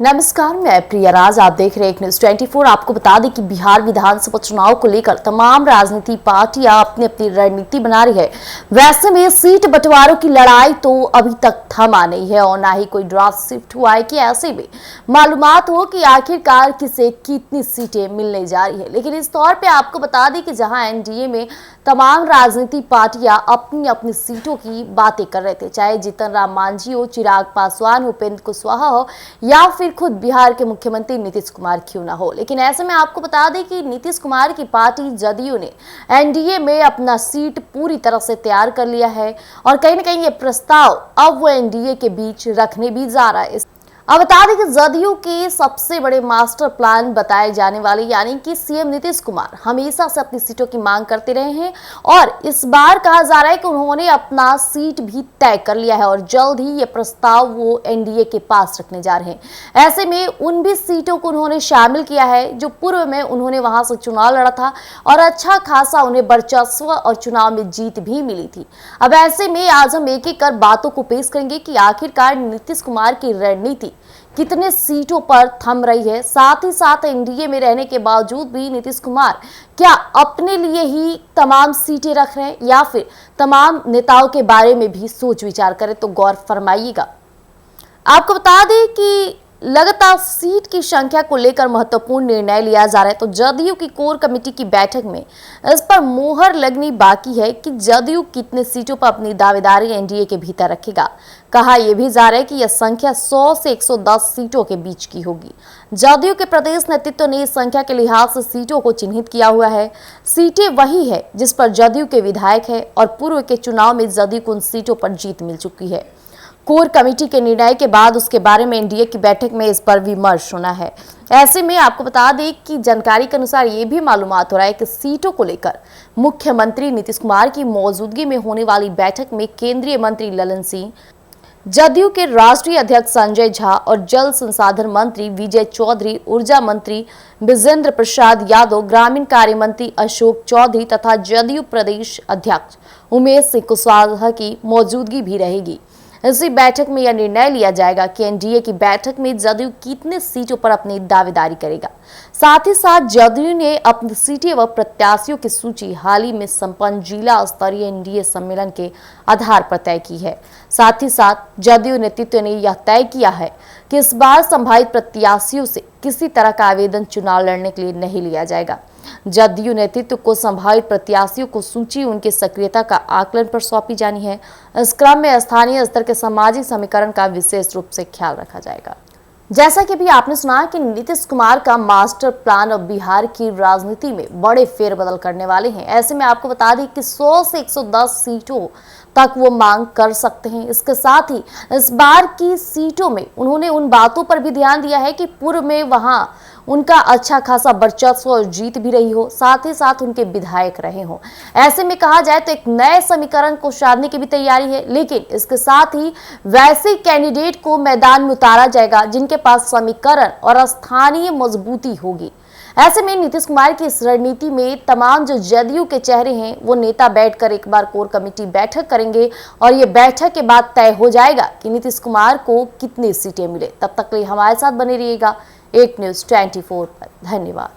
नमस्कार, मैं प्रिया राज। आप देख रहे हैं न्यूज़ 24। आपको बता दें कि बिहार विधानसभा चुनाव को लेकर तमाम राजनीतिक पार्टियां अपनी अपनी रणनीति बना रही है। वैसे में सीट बंटवारों की लड़ाई तो अभी तक थमा नहीं है और ना ही कोई ड्राफ्ट शिफ्ट हुआ है कि ऐसे में मालूमात हो कि आखिरकार किसे कितनी सीटें मिलने जा रही है। लेकिन इस तौर पर आपको बता दें कि जहाँ एनडीए में तमाम राजनीतिक पार्टियां अपनी अपनी सीटों की बातें कर रहे थे, चाहे जीतन राम मांझी हो, चिराग पासवान, उपेंद्र कुशवाहा हो या फिर खुद बिहार के मुख्यमंत्री नीतीश कुमार क्यों ना हो। लेकिन ऐसे में आपको बता दें कि नीतीश कुमार की पार्टी जदयू ने एनडीए में अपना सीट पूरी तरह से तैयार कर लिया है और कहीं ना कहीं ये प्रस्ताव अब वो एनडीए के बीच रखने भी जा रहा है। अब बता दें कि जदयू के सबसे बड़े मास्टर प्लान बताए जाने वाले यानी कि सीएम नीतीश कुमार हमेशा से अपनी सीटों की मांग करते रहे हैं और इस बार कहा जा रहा है कि उन्होंने अपना सीट भी तय कर लिया है और जल्द ही ये प्रस्ताव वो एनडीए के पास रखने जा रहे हैं। ऐसे में उन भी सीटों को उन्होंने शामिल किया है जो पूर्व में उन्होंने वहां से चुनाव लड़ा था और अच्छा खासा उन्हें वर्चस्व और चुनाव में जीत भी मिली थी। अब ऐसे में आज हम एक एक कर बातों को पेश करेंगे कि आखिरकार नीतीश कुमार की रणनीति कितने सीटों पर थम रही है। साथ ही साथ एनडीए में रहने के बावजूद भी नीतीश कुमार क्या अपने लिए ही तमाम सीटें रख रहे हैं या फिर तमाम नेताओं के बारे में भी सोच विचार करें, तो गौर फरमाइएगा। आपको बता दें कि लगातार सीट की संख्या को लेकर महत्वपूर्ण निर्णय लिया जा रहा है, तो जदयू की कोर कमेटी की बैठक में इस पर मोहर लगनी बाकी है कि जदयू कितने सीटों पर अपनी दावेदारी एनडीए के भीतर रखेगा। कहा यह भी जा रहा है कि यह संख्या 100 से 110 सीटों के बीच की होगी। जदयू के प्रदेश नेतृत्व ने इस संख्या के लिहाज से सीटों को चिन्हित किया हुआ है। सीटें वही है जिस पर जदयू के विधायक है और पूर्व के चुनाव में जदयू को उन सीटों पर जीत मिल चुकी है। कोर कमेटी के निर्णय के बाद उसके बारे में एनडीए की बैठक में इस पर विमर्श होना है। ऐसे में आपको बता दें कि जानकारी के अनुसार ये भी मालूमात हो रहा है कि सीटों को लेकर मुख्यमंत्री नीतीश कुमार की मौजूदगी में होने वाली बैठक में केंद्रीय मंत्री ललन सिंह, जदयू के राष्ट्रीय अध्यक्ष संजय झा और जल संसाधन मंत्री विजय चौधरी, ऊर्जा मंत्री विजेंद्र प्रसाद यादव, ग्रामीण कार्य मंत्री अशोक चौधरी तथा जदयू प्रदेश अध्यक्ष उमेश सिंह कुशवाहा की मौजूदगी भी रहेगी। इसी बैठक में यह निर्णय लिया जाएगा कि एनडीए की बैठक में जदयू कितने सीटों पर अपनी दावेदारी करेगा। साथ ही साथ जदयू ने अपनी सीटें व प्रत्याशियों की सूची हाल ही में संपन्न जिला स्तरीय एनडीए सम्मेलन के आधार पर तय की है। साथ ही साथ जदयू नेतृत्व ने यह तय किया है कि इस बार संभावित प्रत्याशियों से किसी तरह का आवेदन चुनाव लड़ने के लिए नहीं लिया जाएगा। जदयू नेतृत्व को संभावित प्रत्याशियों को सूची उनकी सक्रियता का आकलन पर सौंपी जानी है। इस क्रम में स्थानीय स्तर के सामाजिक समीकरण का विशेष रूप से ख्याल रखा जाएगा। जैसा कि भी आपने सुना कि नीतीश कुमार का मास्टर प्लान अब बिहार की राजनीति में बड़े फेरबदल करने वाले हैं। ऐसे में आपको बता दें कि 100 से 110 सीटों तक वो मांग कर सकते हैं। इसके साथ ही इस बार की सीटों में उन्होंने उन बातों पर भी ध्यान दिया है कि पूर्व में वहां उनका अच्छा खासा वर्चस्व और जीत भी रही हो, साथ ही साथ उनके विधायक रहे हो। ऐसे में कहा जाए तो एक नए समीकरण को साधने की भी तैयारी है, लेकिन इसके साथ ही वैसे कैंडिडेट को मैदान में उतारा जाएगा जिनके पास समीकरण और स्थानीय मजबूती होगी। ऐसे में नीतीश कुमार की इस रणनीति में तमाम जो जदयू के चेहरे हैं वो नेता बैठकर एक बार कोर कमेटी बैठक करेंगे और ये बैठक के बाद तय हो जाएगा कि नीतीश कुमार को कितनी सीटें मिले। तब तक के लिए हमारे साथ बने रहिएगा एक न्यूज़ 24 पर। धन्यवाद।